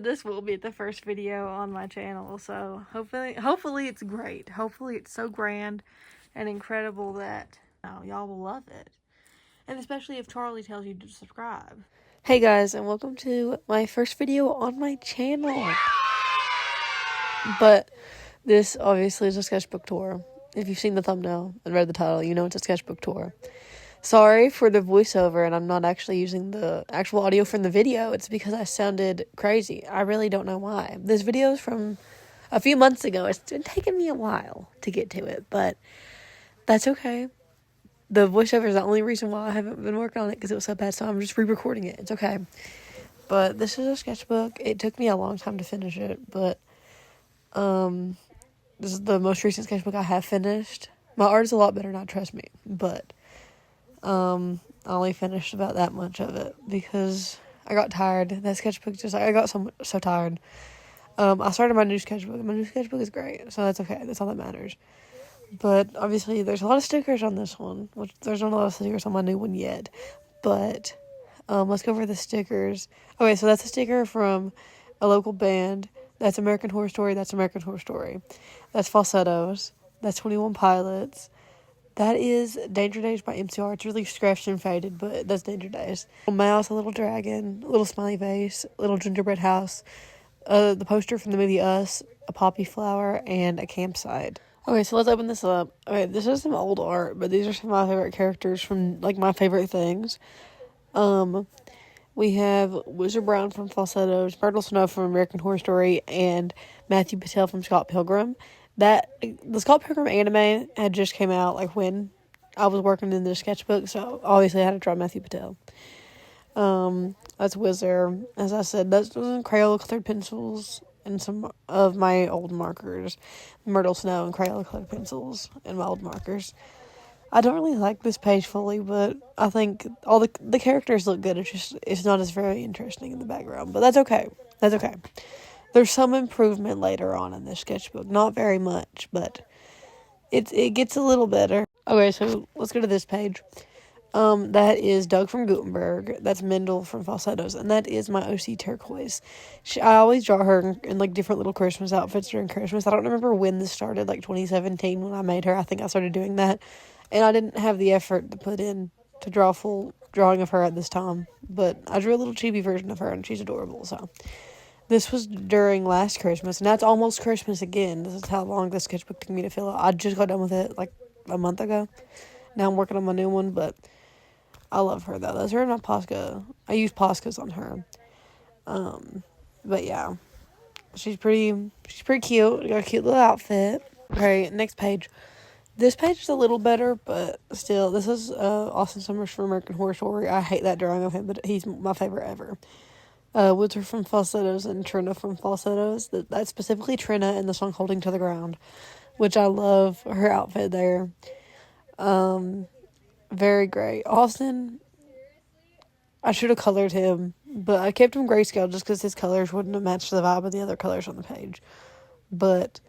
This will be the first video on my channel, so hopefully it's great. Hopefully it's so grand and incredible that y'all will love it. And especially if Charlie tells you to subscribe. Hey guys, and welcome to my first video on my channel. But this obviously is a sketchbook tour. If you've seen the thumbnail and read the title, you know it's a sketchbook tour. Sorry for the voiceover, and I'm not actually using the actual audio from the video. It's because I sounded crazy. I really don't know why. This video is from a few months ago. It's been taking me a while to get to it, but that's okay. The voiceover is the only reason why I haven't been working on it, because it was so bad, so I'm just re-recording it. It's okay. But this is a sketchbook. It took me a long time to finish it, but this is the most recent sketchbook I have finished. My art is a lot better now, trust me, but I only finished about that much of it because I got tired. That sketchbook I got so tired. I started my new sketchbook. My new sketchbook is great, so that's okay. That's all that matters. But obviously, there's a lot of stickers on this one, which there's not a lot of stickers on my new one yet. But let's go over the stickers. Okay, so that's a sticker from a local band. That's American Horror Story. That's American Horror Story. That's Falsettos. That's 21 Pilots. That is Danger Days by MCR. It's really scratched and faded, but that's Danger Days. A mouse, a little dragon, a little smiley face, a little gingerbread house, the poster from the movie Us, a poppy flower, and a campsite. Okay, so let's open this up. Okay, this is some old art, but these are some of my favorite characters from, like, my favorite things. We have Wizard Brown from Falsettos, Myrtle Snow from American Horror Story, and Matthew Patel from Scott Pilgrim. The Scott Pilgrim anime had just came out, like, when I was working in the sketchbook, so obviously I had to draw Matthew Patel. That's Wizard. As I said, that's Crayola-colored pencils and some of my old markers. Myrtle Snow and Crayola-colored pencils and my old markers. I don't really like this page fully, but I think all the characters look good. It's not as very interesting in the background, but that's okay. That's okay. There's some improvement later on in this sketchbook. Not very much, but it gets a little better. Okay, so let's go to this page. That is Doug from Gutenberg. That's Mendel from Falsettos. And that is my OC Turquoise. I always draw her in like different little Christmas outfits during Christmas. I don't remember when this started, like 2017 when I made her. I think I started doing that. And I didn't have the effort to put in to draw a full drawing of her at this time. But I drew a little chibi version of her, and she's adorable, so. This was during last Christmas, and that's almost Christmas again. This is how long this sketchbook took me to fill out. I just got done with it, like, a month ago. Now I'm working on my new one, but I love her, though. That's her and my Posca. I use Poscas on her. But, yeah. She's pretty cute. Got a cute little outfit. Okay, next page. This page is a little better, but still, this is Austin Summers from American Horror Story. I hate that drawing of him, but he's my favorite ever. Woodsworth from Falsettos and Trina from Falsettos. That's specifically Trina in the song Holding to the Ground, which I love her outfit there. Very great. Austin, I should have colored him, but I kept him grayscale just because his colors wouldn't have matched the vibe of the other colors on the page. But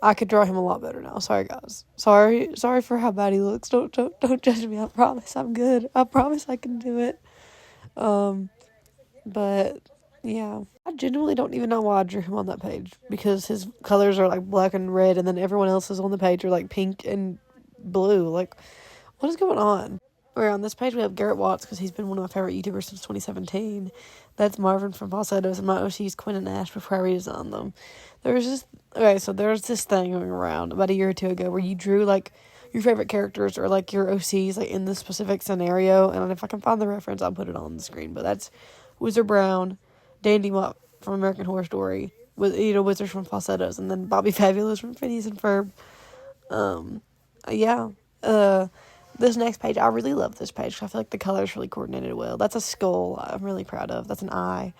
I could draw him a lot better now. Sorry, guys. Sorry for how bad he looks. Don't judge me. I promise I'm good. I promise I can do it. But, yeah. I genuinely don't even know why I drew him on that page. Because his colors are, like, black and red. And then everyone else's on the page are, like, pink and blue. Like, what is going on? Okay, on this page we have Garrett Watts. Because he's been one of my favorite YouTubers since 2017. That's Marvin from Falsettos. And my OC's Quinn and Ash before I redesigned them. There's this thing going around about a year or two ago. Where you drew, like, your favorite characters. Or, like, your OCs, like, in this specific scenario. And if I can find the reference, I'll put it on the screen. But that's Wizard Brown, Dandy Mop from American Horror Story, with Wizards from Falsettos, and then Bobby Fabulous from Phineas and Ferb. This next page, I really love this page. I feel like the colors really coordinated well. That's a skull I'm really proud of. That's an eye.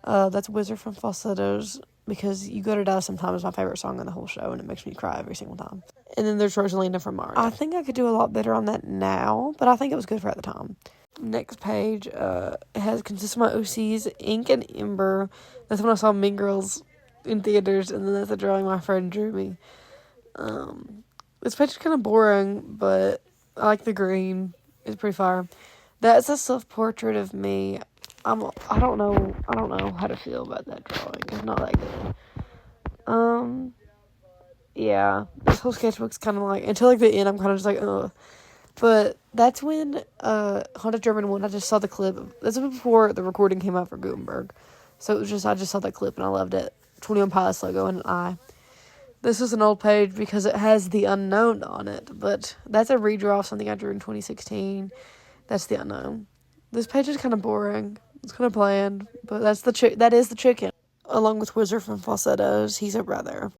That's Wizard from Falsettos, because You Go to Die Sometime is my favorite song on the whole show, and it makes me cry every single time. And then there's Rosalina from Mars. I think I could do a lot better on that now, but I think it was good for at the time. Next page consists of my OCs, Ink and Ember. That's when I saw Mean Girls in theaters, and then that's a drawing my friend drew me. This page is kind of boring, but I like the green. It's pretty fire. That's a self-portrait of me I don't know how to feel about that drawing. It's not that good. Yeah, this whole sketchbook's kind of like, until like the end, I'm kind of just like, ugh. But that's when Haunted German one, I just saw the clip. This was before the recording came out for Gutenberg. So it was just, I just saw that clip and I loved it. 21 Pilots logo and an eye. This is an old page because it has the unknown on it. But that's a redraw of something I drew in 2016. That's the unknown. This page is kind of boring. It's kind of bland. But that is the chicken. Along with Wizard from Falsettos, he's a brother.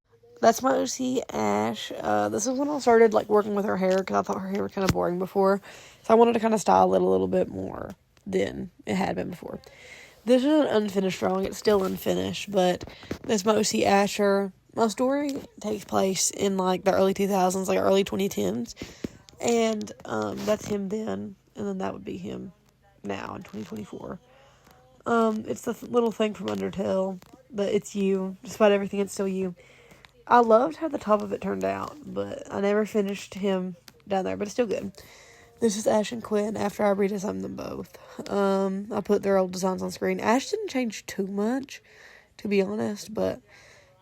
That's my OC, Ash. This is when I started, like, working with her hair, because I thought her hair was kind of boring before. So I wanted to kind of style it a little bit more than it had been before. This is an unfinished drawing. It's still unfinished, but that's my OC, Asher. My story takes place in, like, the early 2000s, like, early 2010s. And, that's him then, and then that would be him now in 2024. It's the little thing from Undertale, but it's you. Despite everything, it's still you. I loved how the top of it turned out, but I never finished him down there, but it's still good. This is Ash and Quinn after I redesigned them both. I put their old designs on screen. Ash didn't change too much, to be honest, but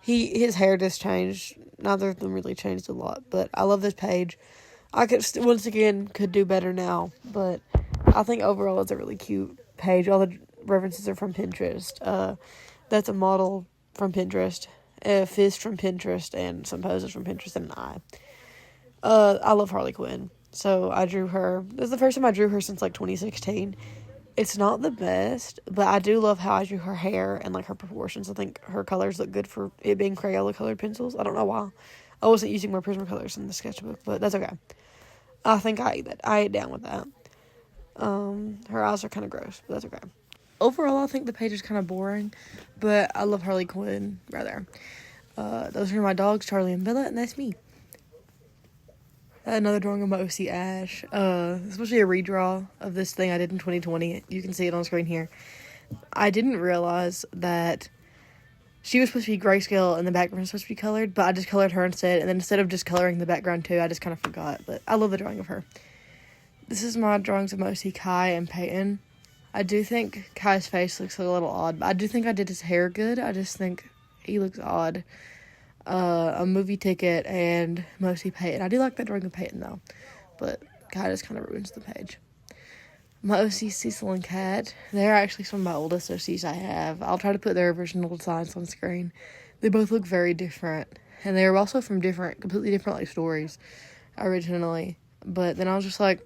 his hair just changed. Neither of them really changed a lot, but I love this page. I could do better now, but I think overall it's a really cute page. All the references are from Pinterest. That's a model from Pinterest. A fist from Pinterest, and some poses from Pinterest, and an eye. I love Harley Quinn, so I drew her. This is the first time I drew her since, like, 2016. It's not the best, but I do love how I drew her hair and, like, her proportions. I think her colors look good for it being Crayola colored pencils. I don't know why. I wasn't using more Prismacolors in the sketchbook, but that's okay. I think I ate down with that. Her eyes are kind of gross, but that's okay. Overall, I think the page is kind of boring, but I love Harley Quinn right there. Those are my dogs, Charlie and Bella, and that's me. Another drawing of my OC Ash. This was actually a redraw of this thing I did in 2020. You can see it on screen here. I didn't realize that she was supposed to be grayscale and the background was supposed to be colored, but I just colored her instead, and then instead of just coloring the background too, I just kind of forgot, but I love the drawing of her. This is my drawings of my OC Kai and Peyton. I do think Kai's face looks a little odd, but I do think I did his hair good. I just think he looks odd. A movie ticket and mostly Peyton. I do like that drawing of Peyton, though, but Kai just kind of ruins the page. My OC, Cecil and Kat, they're actually some of my oldest OCs I have. I'll try to put their original designs on screen. They both look very different, and they were also from completely different, like, stories originally, but then I was just like,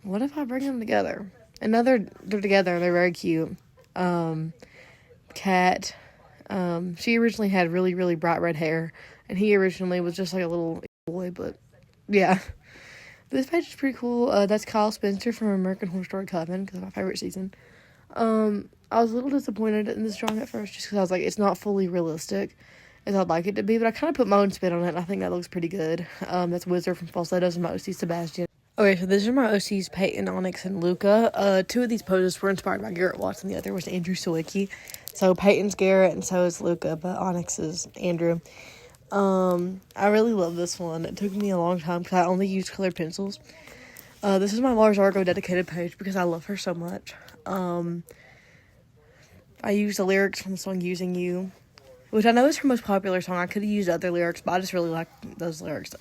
what if I bring them together? And now they're together, and they're very cute. Kat, she originally had really, really bright red hair, and he originally was just like a little boy, but yeah. This page is pretty cool. That's Kyle Spencer from American Horror Story Coven, because it's my favorite season. I was a little disappointed in this drawing at first, just because I was like, it's not fully realistic as I'd like it to be, but I kind of put my own spin on it, and I think that looks pretty good. That's Wizard from Falsettos and my OC Sebastian. Okay, so these are my OCs, Peyton, Onyx, and Luca. Two of these poses were inspired by Garrett Watson. The other was Andrew Sawicki. So Peyton's Garrett, and so is Luca, but Onyx is Andrew. I really love this one. It took me a long time because I only used colored pencils. This is my Mars Argo dedicated page because I love her so much. I used the lyrics from the song Using You, which I know is her most popular song. I could have used other lyrics, but I just really like those lyrics.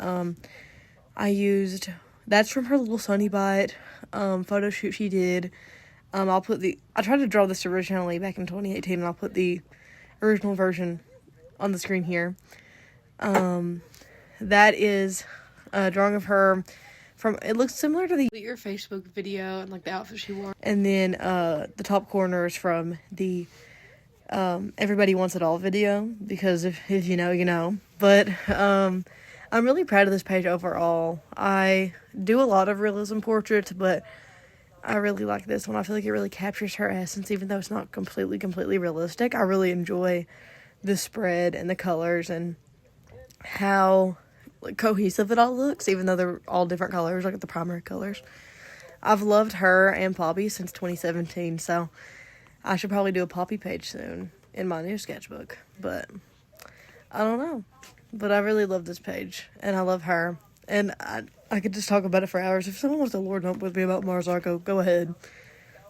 That's from her little Sunny Bite photo shoot she did. I tried to draw this originally back in 2018, and I'll put the original version on the screen here. That is a drawing of her it looks similar to your Facebook video and, like, the outfit she wore. And then the top corner is from the Everybody Wants It All video, because if you know, you know. But I'm really proud of this page overall. I do a lot of realism portraits, but I really like this one. I feel like it really captures her essence, even though it's not completely realistic. I really enjoy the spread and the colors and how, like, cohesive it all looks, even though they're all different colors, like the primary colors. I've loved her and Poppy since 2017, so I should probably do a Poppy page soon in my new sketchbook, but I don't know. But I really love this page, and I love her, and I could just talk about it for hours. If someone wants to lord up with me about Mars Arco, go ahead.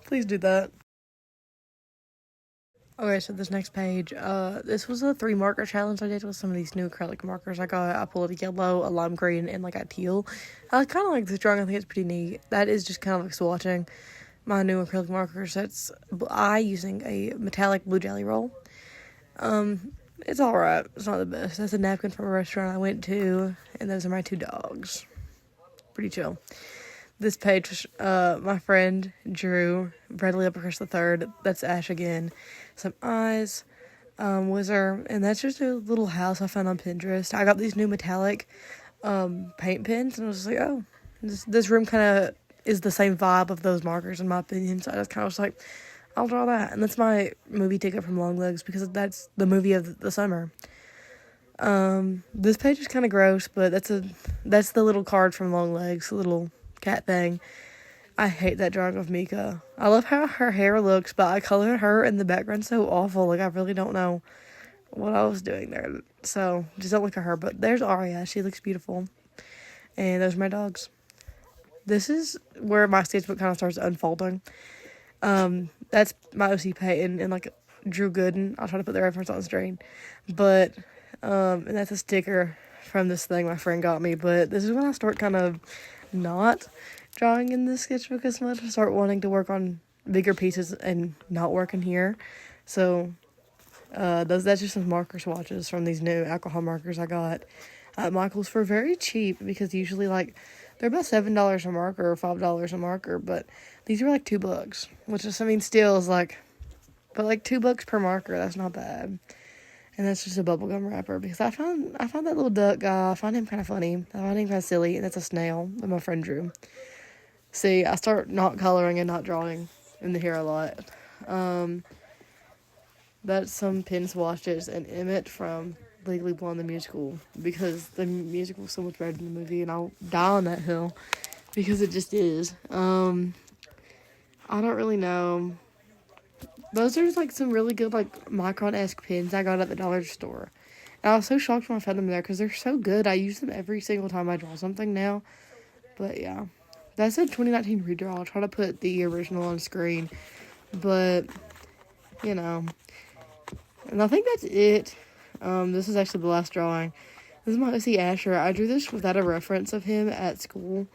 Please do that. Okay, so this next page, this was a 3 marker challenge I did with some of these new acrylic markers. I pulled a yellow, a lime green, and like a teal. I kind of like this drawing. I think it's pretty neat. That is just kind of like swatching my new acrylic markers. I using a metallic blue jelly roll. It's alright. It's not the best. That's a napkin from a restaurant I went to, and those are my 2 dogs. Pretty chill. This page, my friend drew Bradley Uppercrest III. That's Ash again. Some eyes, Whizzer, and that's just a little house I found on Pinterest. I got these new metallic paint pens, and I was just like, oh, this room kind of is the same vibe of those markers in my opinion. So I just kind of was like, I'll draw that, and that's my movie ticket from Longlegs because that's the movie of the summer. This page is kind of gross, but that's the little card from Longlegs, the little cat thing. I hate that drawing of Mika. I love how her hair looks, but I colored her in the background so awful. Like, I really don't know what I was doing there. So, just don't look at her. But there's Aria. She looks beautiful. And those are my dogs. This is where my sketchbook kind of starts unfolding. That's my OC Peyton and, like, Drew Gooden. I'll try to put the reference on the screen. But, and that's a sticker from this thing my friend got me. But this is when I start kind of not drawing in this sketchbook as much. I start wanting to work on bigger pieces and not working here. So that's just some marker swatches from these new alcohol markers I got at Michael's for very cheap, because usually like they're about $7 a marker or $5 a marker, but these are like $2, which is, I mean, still is like, but like $2 per marker, that's not bad. And that's just a bubblegum wrapper, because I found that little duck guy. I find him kind of funny. I find him kind of silly, and that's a snail that my friend drew. See, I start not coloring and not drawing in the hair a lot. That's some pen swatches and Emmett from Legally Blonde the musical, because the musical is so much better than the movie, and I'll die on that hill because it just is. I don't really know. Those are like some really good like Micron-esque pens I got at the dollar store. And I was so shocked when I found them there because they're so good. I use them every single time I draw something now. But yeah. That's a 2019 redraw. I'll try to put the original on screen. But, you know. And I think that's it. This is actually the last drawing. This is my OC Asher. I drew this without a reference of him at school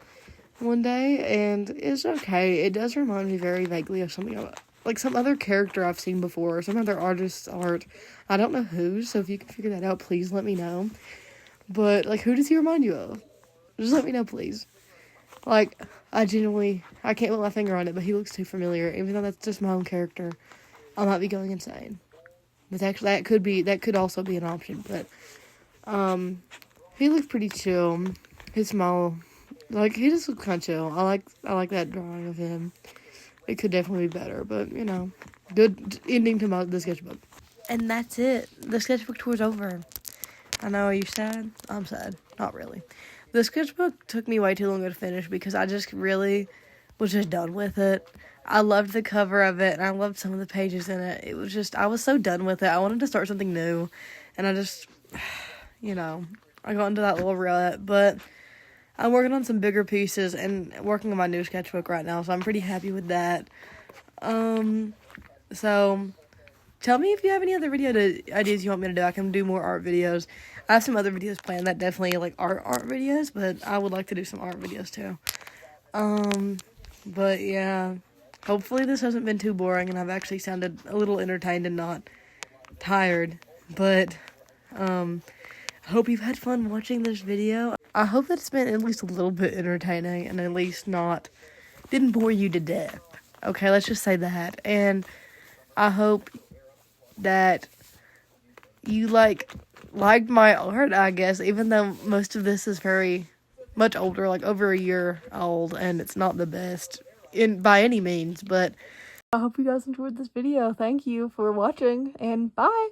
one day. And it's okay. It does remind me very vaguely of something like some other character I've seen before, or some other artist's art. I don't know who, so if you can figure that out, please let me know. But, like, who does he remind you of? Just let me know, please. Like, I can't put my finger on it, but he looks too familiar. Even though that's just my own character, I might be going insane. But actually, that could also be an option. But, he looks pretty chill. His smile, like, he just looks kind of chill. I like that drawing of him. It could definitely be better, but, you know, good ending to the sketchbook. And that's it. The sketchbook tour's over. I know, are you sad? I'm sad. Not really. The sketchbook took me way too long to finish because I just really was just done with it. I loved the cover of it, and I loved some of the pages in it. It was just, I was so done with it. I wanted to start something new, and I just, you know, I got into that little rut, but I'm working on some bigger pieces and working on my new sketchbook right now, so I'm pretty happy with that. So tell me if you have any other video ideas you want me to do. I can do more art videos. I have some other videos planned that definitely like art videos, but I would like to do some art videos too. But yeah, hopefully this hasn't been too boring and I've actually sounded a little entertained and not tired. But I hope you've had fun watching this video. I hope that it's been at least a little bit entertaining and at least didn't bore you to death. Okay, let's just say that. And I hope that you liked my art, I guess, even though most of this is very much older, like over a year old, and it's not the best by any means, but I hope you guys enjoyed this video. Thank you for watching, and bye!